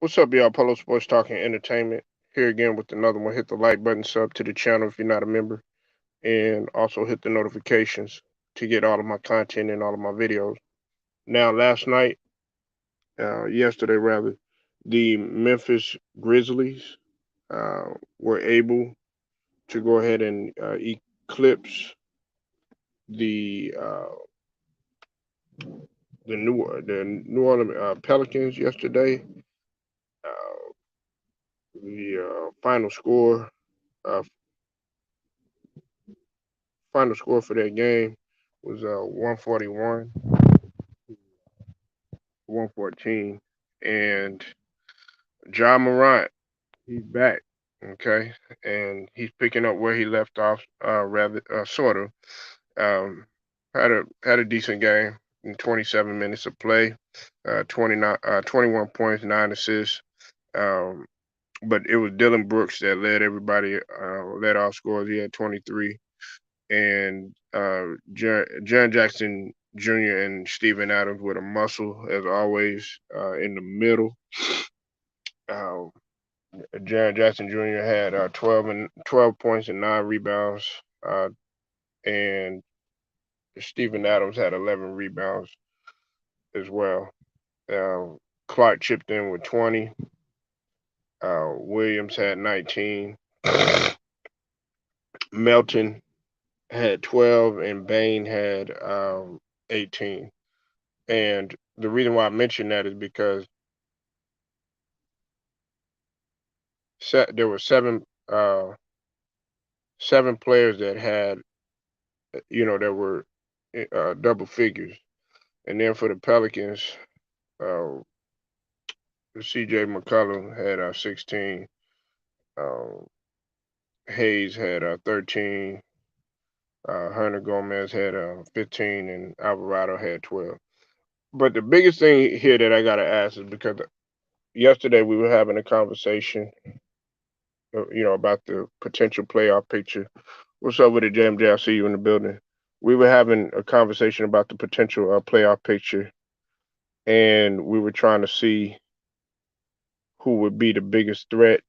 What's up, y'all? Polo Sports Talking Entertainment. Here again with another one. Hit the like button, sub to the channel if you're not a member, and also hit the notifications to get all of my content and all of my videos. Now, last night, yesterday rather, the Memphis Grizzlies were able to go ahead and eclipse the the New Orleans Pelicans yesterday. Uh, the uh, final score for that game was 141, 114, and John Morant, he's back, okay, and he's picking up where he left off, rather sort of. Um, had a decent game in 27 minutes of play, 21 points, 9 assists. Um, but it was Dylan Brooks that led everybody, led all scores. He had 23, and Jaren Jackson Jr. and Steven Adams with a muscle as always in the middle. Uh, Jaren Jackson Jr. had 12 points and 9 rebounds, and Steven Adams had 11 rebounds as well. Uh, Clark chipped in with 20. Williams had 19. Melton had 12, and Bain had 18. And the reason why I mention that is because there were seven players that had, that were double figures. And then for the Pelicans, uh, C.J. McCollum had 16. Uh, Hayes had 13. Hunter Gomez had 15, and Alvarado had 12. But the biggest thing here that I gotta ask is because yesterday we were having a conversation, about the potential playoff picture. What's up with it, JMJ? I see you in the building. We were having a conversation about the potential playoff picture, and we were trying to see who would be the biggest threat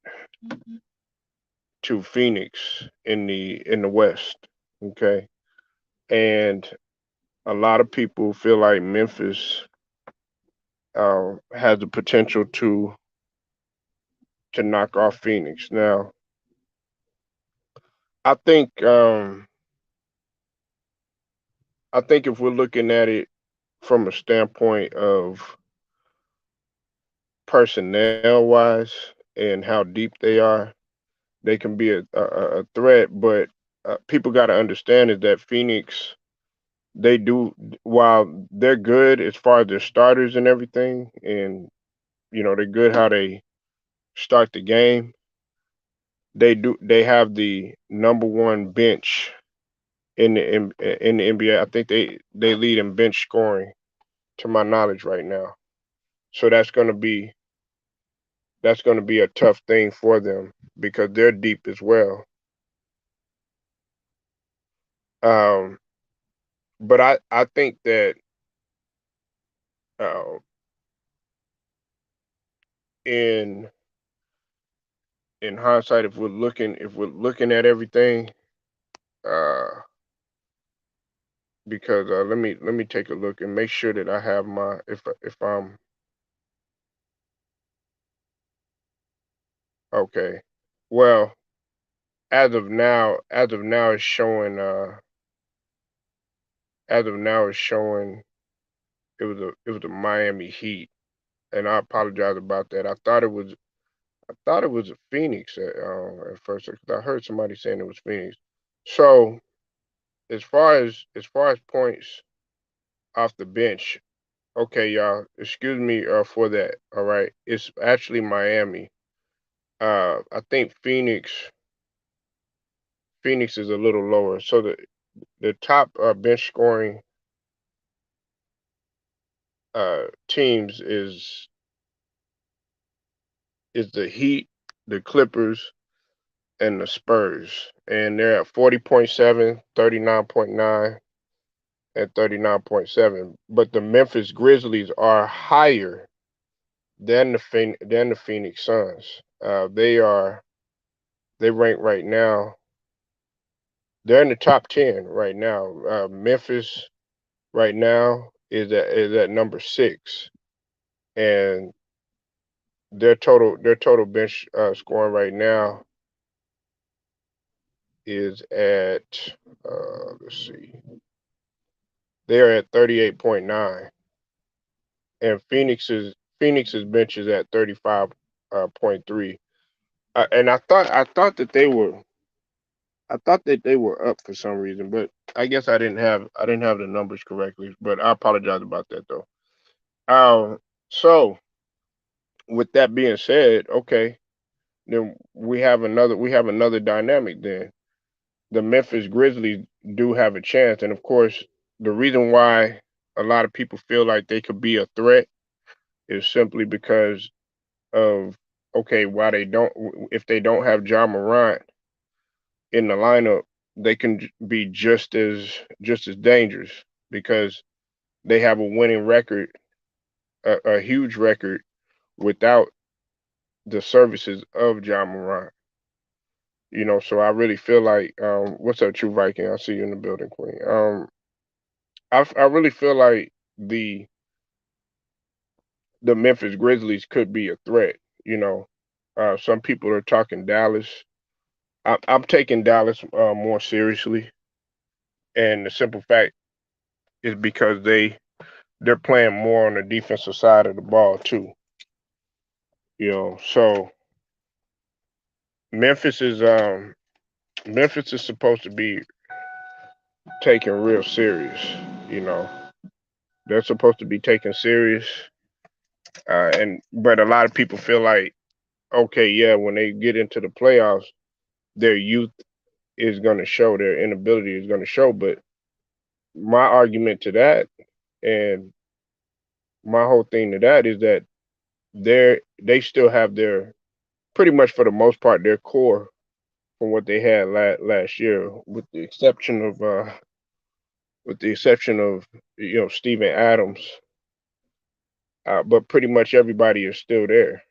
to Phoenix in the West. Okay, and a lot of people feel like Memphis has the potential to knock off Phoenix. Now, I think um, I think if we're looking at it from a standpoint of personnel wise and how deep they are, they can be a threat. But people got to understand is that Phoenix, they do, while they're good as far as their starters and everything, and they're good how they start the game. They have the number one bench in the NBA. I think they lead in bench scoring to my knowledge right now. So that's gonna be a tough thing for them because they're deep as well. Um, but I think that uh, in in hindsight, if we're looking at everything, uh, because let me take a look and make sure that I have my if I'm okay. Well, as of now it's showing it was a Miami Heat, and I apologize about that. I thought it was a Phoenix at first because I heard somebody saying it was Phoenix. So as far as points off the bench, okay, y'all, excuse me for that. All right, it's actually Miami. I think Phoenix is a little lower. So the top bench scoring teams is the Heat, the Clippers, and the Spurs, and they're at 40.7, 39.9, and 39.7. But the Memphis Grizzlies are higher than the Phoenix Suns. They rank right now. They're in the top 10 right now. Memphis right now is at number 6, and their total bench scoring right now is at let's see, they are at 38.9, and Phoenix's bench is at 35.3. And I thought that they were up for some reason, but I guess I didn't have the numbers correctly. But I apologize about that though. So with that being said, okay, then we have another dynamic. Then the Memphis Grizzlies do have a chance, and of course, the reason why a lot of people feel like they could be a threat is simply because of, okay, why they don't if they don't have John Morant in the lineup, they can be just as dangerous because they have a winning record, a huge record without the services of John Morant. So I really feel like, what's up, True Viking? I see you in the building, Queen. I really feel like the Memphis Grizzlies could be a threat. You know, some people are talking Dallas. I'm taking Dallas more seriously, and the simple fact is because they're playing more on the defensive side of the ball too. So Memphis is um Memphis is supposed to be taken real serious. You know, they're supposed to be taken serious, and but a lot of people feel like, okay, yeah, when they get into the playoffs, their youth is going to show, their inability is going to show. But my argument to that, and my whole thing to that, is that they still have their, pretty much for the most part, their core from what they had last year, with the exception of Steven Adams, but pretty much everybody is still there.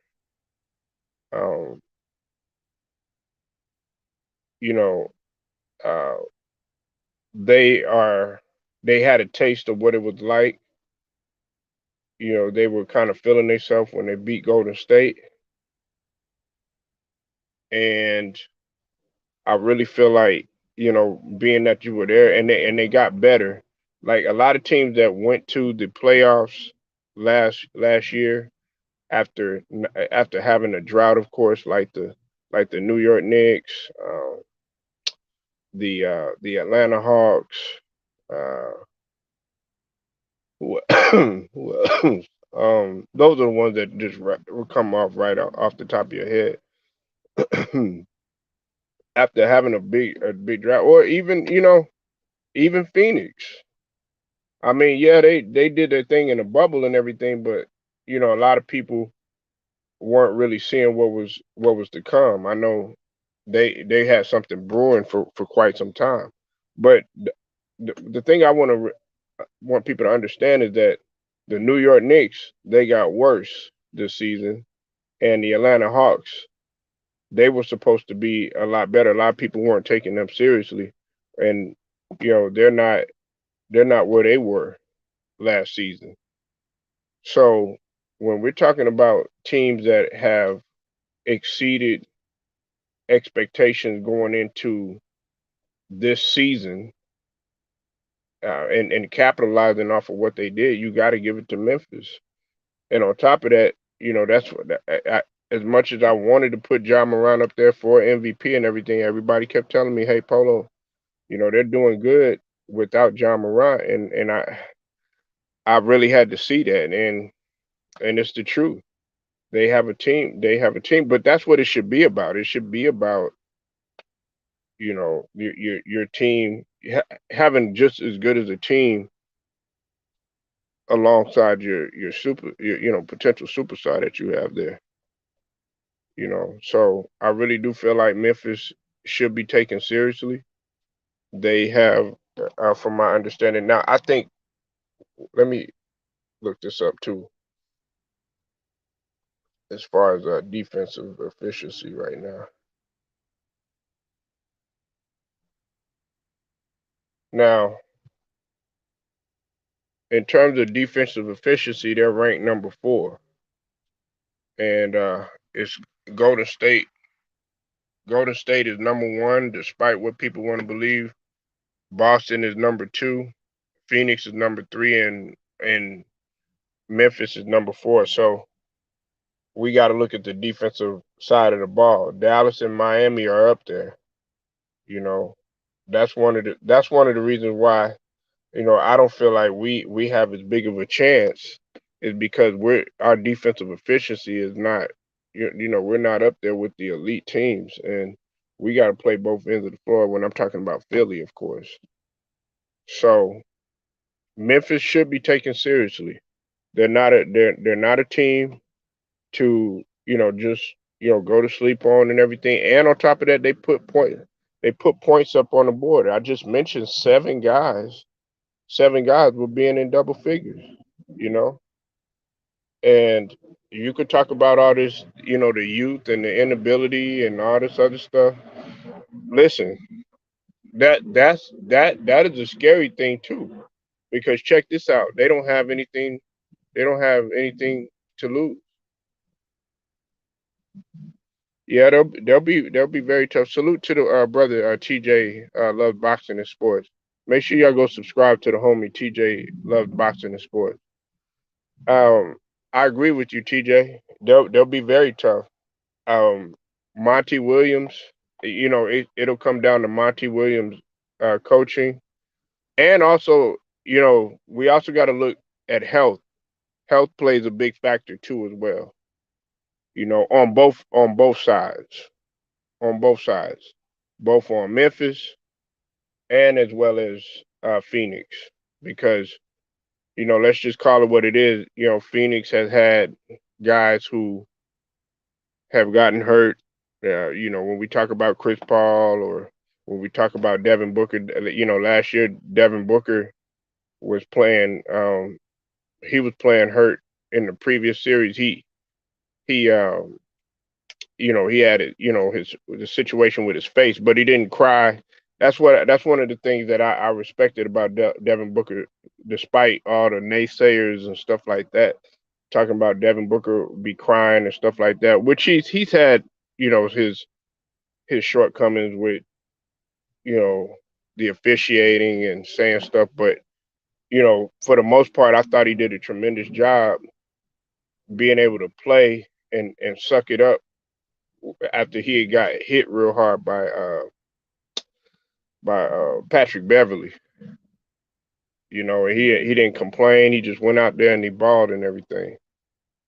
Um, you know, uh, they are they had a taste of what it was like. They were kind of feeling themselves when they beat Golden State, and I really feel like, being that you were there, and they got better. Like a lot of teams that went to the playoffs last year after having a drought, of course, like the New York Knicks, the Atlanta Hawks, uh, who, who else? Those are the ones that just will come off the top of your head. After having a big drought, or even Phoenix. I mean, yeah, they did their thing in the bubble and everything, but a lot of people weren't really seeing what was to come. I know they had something brewing for quite some time, but the thing I want people to understand is that the New York Knicks, they got worse this season, and the Atlanta Hawks, they were supposed to be a lot better. A lot of people weren't taking them seriously, and they're not where they were last season. So when we're talking about teams that have exceeded expectations going into this season, and capitalizing off of what they did, you got to give it to Memphis. And on top of that, that's what as much as I wanted to put John Moran up there for MVP and everything, everybody kept telling me, "Hey, Polo, they're doing good without John Moran," and I really had to see that, and it's the truth. They have a team. They have a team, but that's what it should be about. It should be about, your team having just as good as a team alongside your potential superstar that you have there. So I really do feel like Memphis should be taken seriously. They have, from my understanding, now I think, let me look this up too. as far as defensive efficiency right now. Now, in terms of defensive efficiency, they're ranked number 4, and it's Golden State. Golden State is number 1, despite what people want to believe. Boston is number 2. Phoenix is number 3, and Memphis is number 4. So we got to look at the defensive side of the ball. Dallas and Miami are up there. You know, that's one of the reasons why I don't feel like we have as big of a chance is because our defensive efficiency is not we're not up there with the elite teams, and we got to play both ends of the floor when I'm talking about Philly, of course. So Memphis should be taken seriously. They're not a team to just go to sleep on and everything. And on top of that, they put points up on the board. I just mentioned 7 guys were being in double figures, you know, and you could talk about all this, the youth and the inability and all this other stuff. Listen, that is a scary thing too, because check this out, they don't have anything. They don't have anything to lose. Yeah, they'll be very tough. Salute to the brother TJ loves boxing and sports. Make sure y'all go subscribe to the homie TJ loves boxing and sports. I agree with you, TJ. They'll be very tough. Um, Monty Williams, it'll come down to Monty Williams coaching, and also we also got to look at health. Health plays a big factor too as well. On both sides, on both sides, both on Memphis and as well as Phoenix, because let's just call it what it is. Phoenix has had guys who have gotten hurt. When we talk about Chris Paul or when we talk about Devin Booker, last year Devin Booker was playing. He was playing hurt in the previous series. He had it, his the situation with his face, but he didn't cry. That's one of the things that I respected about Devin Booker, despite all the naysayers and stuff like that, talking about Devin Booker be crying and stuff like that, which he's had, his shortcomings with, you know, the officiating and saying stuff, but for the most part, I thought he did a tremendous job being able to play and suck it up after he had got hit real hard by Patrick Beverly. He didn't complain. He just went out there and he balled and everything.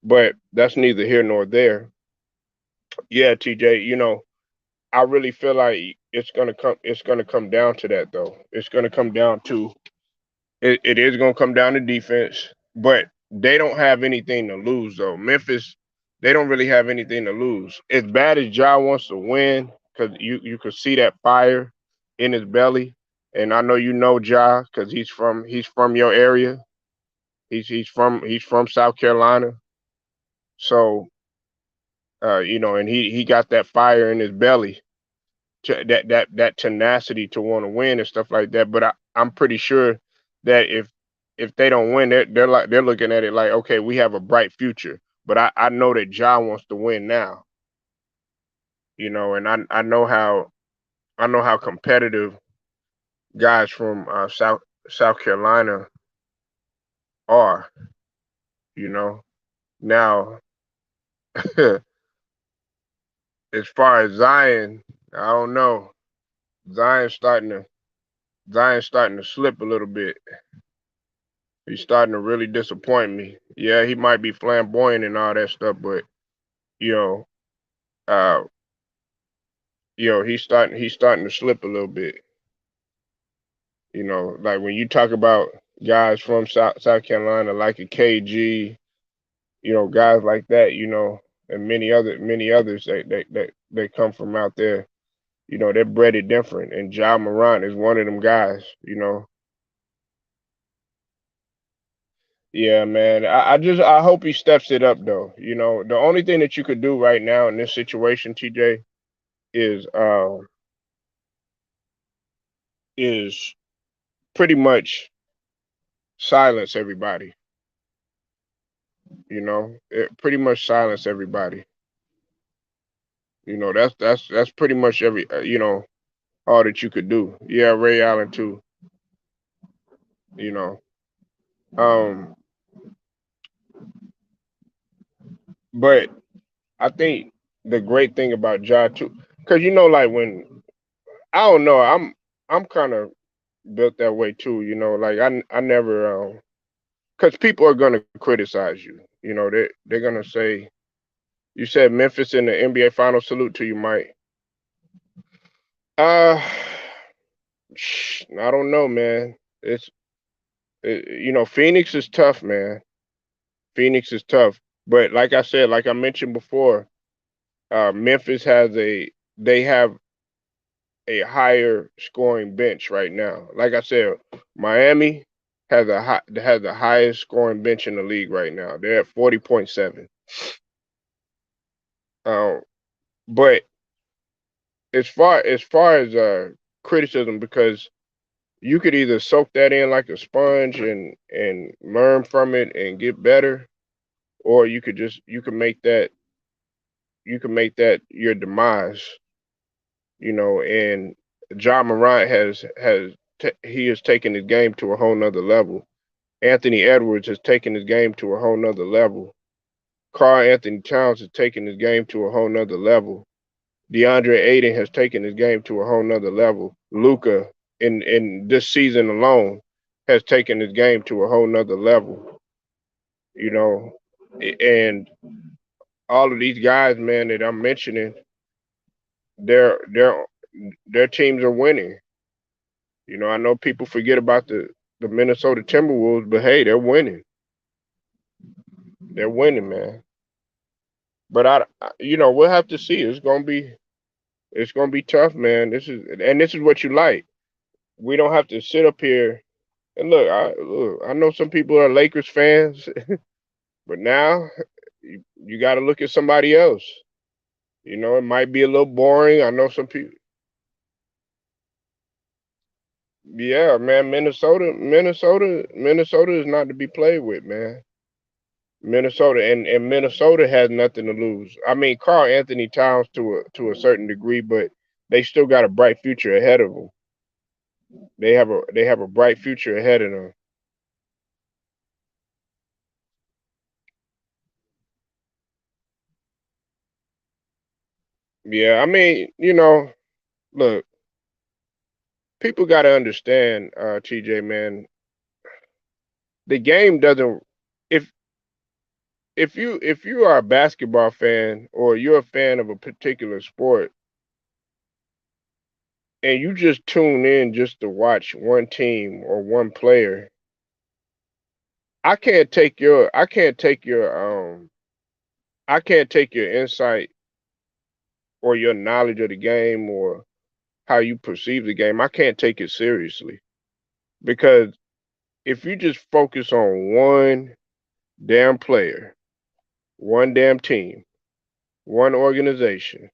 But that's neither here nor there. Yeah, TJ. I really feel like it's gonna come. It's gonna come down to that, though. It's gonna come down to it is gonna come down to defense, but they don't have anything to lose, though. Memphis, they don't really have anything to lose. As bad as Ja wants to win, because you could see that fire in his belly, and I know Ja because he's from your area. He's from South Carolina, so and he got that fire in his belly, that tenacity to want to win and stuff like that. But I'm pretty sure that if they don't win, they're looking at it like, okay, we have a bright future. But I know that Ja wants to win now, and I know how competitive guys from South Carolina are. You know, now as far as Zion, I don't know. Zion's starting to Zion's starting to slip a little bit. He's starting to really disappoint me. Yeah, he might be flamboyant and all that stuff, but you know, uh, he's starting to slip a little bit. Like when you talk about guys from South Carolina, like a KG, guys like that, and many others that come from out there. They're bred it different, and Ja Morant is one of them guys. Yeah, man. I hope he steps it up though. You know, the only thing that you could do right now in this situation, TJ, is is pretty much silence everybody. You know, pretty much silence everybody. You know, that's pretty much every all that you could do. Yeah, Ray Allen too. You know, um, but I think the great thing about Ja too, because like when I don't know, I'm kind of built that way too. You know, like I never because people are gonna criticize you. You know, they're gonna say you said Memphis in the NBA Finals. Salute to you, Mike. Uh, I don't know, man. Phoenix is tough, man. Phoenix is tough, but like I said, like I mentioned before, Memphis they have a higher scoring bench right now. Like I said, Miami has the highest scoring bench in the league right now. They're at 40.7. Um, but as far as criticism, because you could either soak that in like a sponge and learn from it and get better, or you can make that your demise. And John Morant he has taken his game to a whole nother level. Anthony Edwards has taken his game to a whole nother level. Karl Anthony Towns has taken his game to a whole nother level. DeAndre Ayton has taken his game to a whole nother level. Luca in this season alone has taken his game to a whole nother level. You know, and all of these guys, man, that I'm mentioning, their their their teams are winning. I know people forget about the Minnesota Timberwolves, but hey, they're winning. They're winning, man. But we'll have to see. It's gonna be tough, man. This is what you like. We don't have to sit up here and look. I know some people are Lakers fans, but now you got to look at somebody else. It might be a little boring. I know some people. Yeah, man. Minnesota is not to be played with, man. Minnesota has nothing to lose. I mean, Carl Anthony Towns to a certain degree, but they still got a bright future ahead of them. They have a bright future ahead of them. Yeah, I mean, look, people got to understand, TJ, man. The game doesn't. If if you are a basketball fan or you're a fan of a particular sport and you just tune in just to watch one team or one player, I can't take your insight or your knowledge of the game or how you perceive the game. I can't take it seriously because if you just focus on one damn player, one damn team, one organization,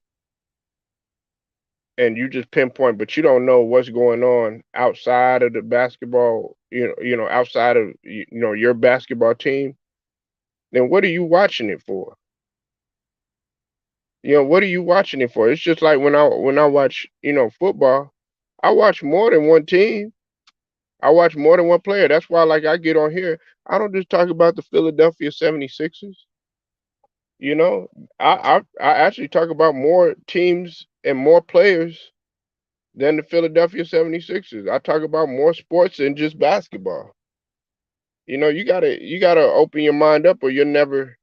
and you just pinpoint, but you don't know what's going on outside of the basketball, outside of your basketball team, then what are you watching it for? What are you watching it for? It's just like when I watch, football, I watch more than one team. I watch more than one player. That's why like I get on here, I don't just talk about the Philadelphia 76ers. You know, I actually talk about more teams and more players than the Philadelphia 76ers. I talk about more sports than just basketball. You gotta open your mind up or you'll never.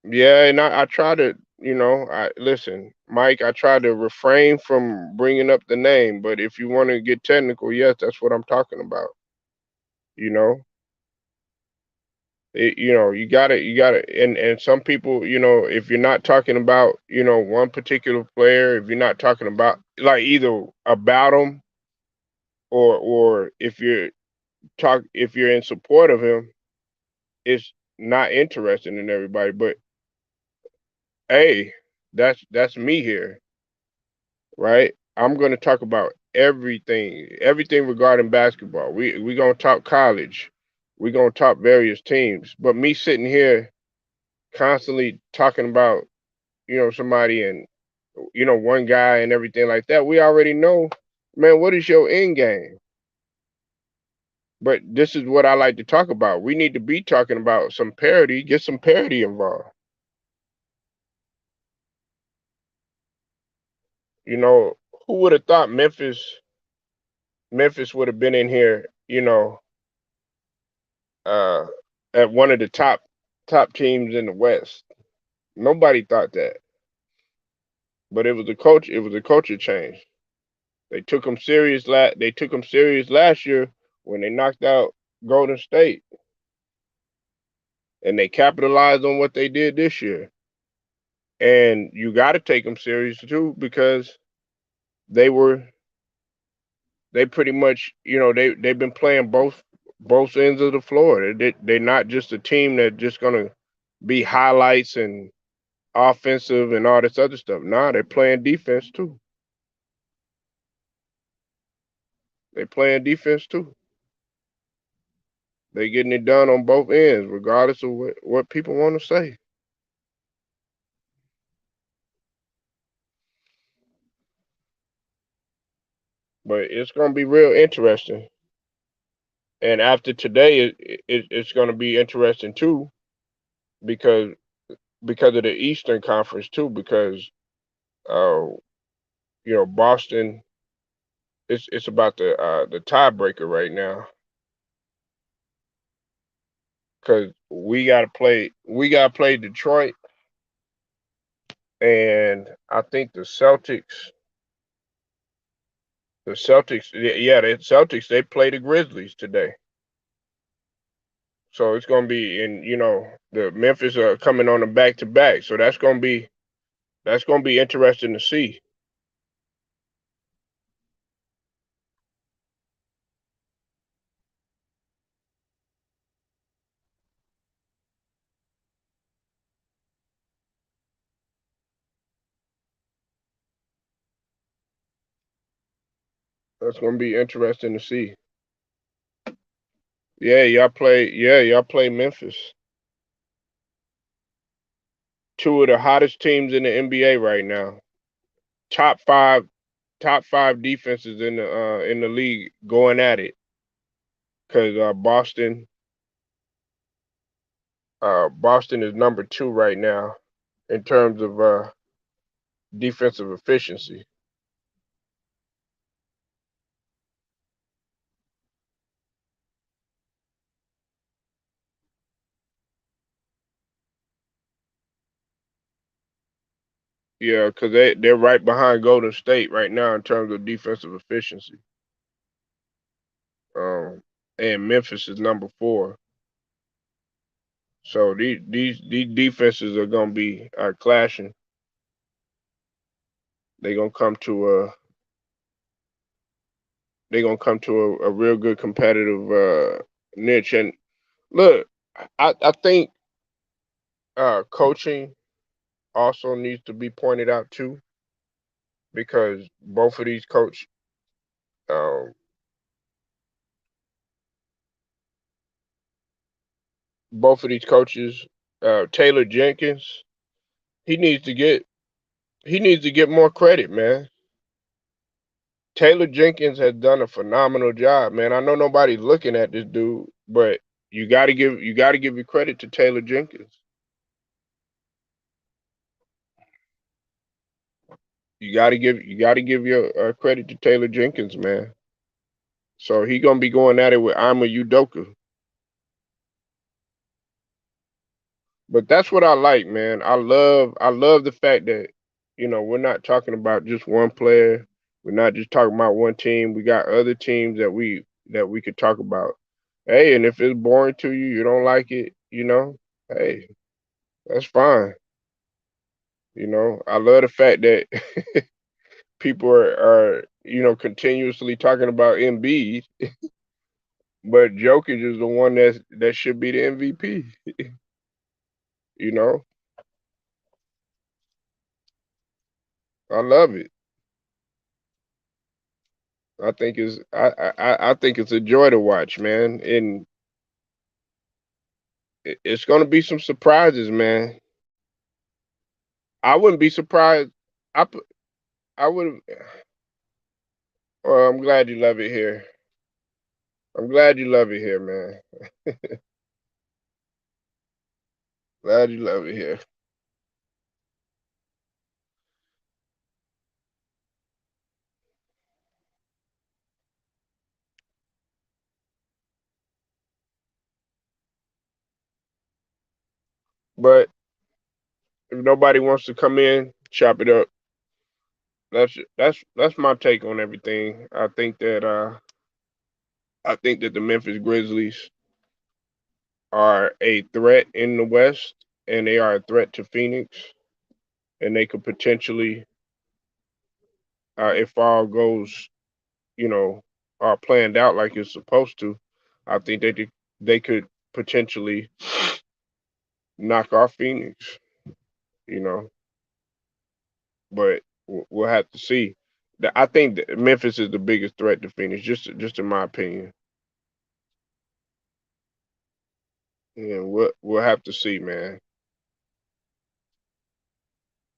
Yeah, and I try to, I listen, Mike, I try to refrain from bringing up the name, but if you want to get technical, yes, that's what I'm talking about. You know, you gotta, and some people, if you're not talking about, one particular player, if you're not talking about like either about them or if you're talk if you're in support of him, it's not interesting in everybody. But hey, that's me here, right? I'm gonna talk about everything regarding basketball. We gonna talk college. We gonna talk various teams. But me sitting here constantly talking about somebody and one guy and everything like that, we already know, man, what is your end game? But this is what I like to talk about. We need to be talking about some parity, get some parity involved. You know, who would have thought Memphis would have been in here, uh at one of the top teams in the West. Nobody thought that. But it was a culture change. They took them serious last year when they knocked out Golden State, and they capitalized on what they did this year. And you got to take them serious too, because they were they pretty much, they've been playing both ends of the floor. They're not just a team that just gonna be highlights and offensive and all this other stuff. Nah, they're playing defense too. They playing defense too. They getting it done on both ends, regardless of what people want to say. But it's gonna be real interesting. And after today, it's gonna be interesting too, because of the Eastern Conference too, because uh, Boston, it's about the tiebreaker right now, because we gotta play Detroit, and I think the Celtics, they play the Grizzlies today. So it's gonna be, and the Memphis are coming on a back to back, so that's gonna be interesting to see. That's gonna be interesting to see. Yeah, y'all play Memphis, two of the hottest teams in the NBA right now. Top five, top five defenses in the league going at it. Because Boston is number two right now in terms of defensive efficiency. Yeah, because they're right behind Golden State right now in terms of defensive efficiency. Um, and Memphis is number four. So these defenses are gonna be clashing. They're gonna come to a they're gonna come to a real good competitive niche. And look, I think coaching also needs to be pointed out too, because um, both of these coaches, Taylor Jenkins, he needs to get he needs to get more credit, man. Taylor Jenkins has done a phenomenal job, man. I know nobody's looking at this dude, but you got to give your credit to Taylor Jenkins. You got to give your credit to Taylor Jenkins, man. So he gonna be going at it with Ima Udoka. But that's what I like, man. I love the fact that we're not talking about just one player. We're not just talking about one team. We got other teams that we could talk about. Hey, and if it's boring to you, you don't like it, hey, that's fine. I love the fact that people are continuously talking about Embiid, but Jokic is the one that should be the MVP. You know, I love it. I think it's a joy to watch, man, and it's gonna be some surprises, man. I wouldn't be surprised. I would. Well, I'm glad you love it here. I'm glad you love it here, man. Glad you love it here. But if nobody wants to come in, chop it up. That's my take on everything. I think that the Memphis Grizzlies are a threat in the West, and they are a threat to Phoenix, and they could potentially, if all goes, you know, are planned out like it's supposed to, I think they could potentially knock off Phoenix. You know, but we'll have to see. I think that Memphis is the biggest threat to Phoenix, just in my opinion. Yeah, we'll have to see, man.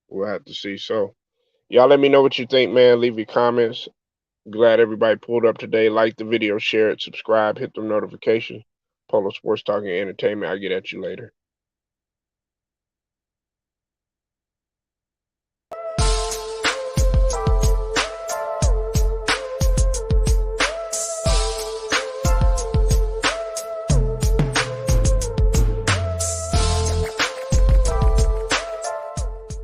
We'll have to see. So, y'all let me know what you think, man. Leave your comments. Glad everybody pulled up today. Like the video, share it, subscribe, hit the notification. Polo Sports Talking Entertainment. I'll get at you later.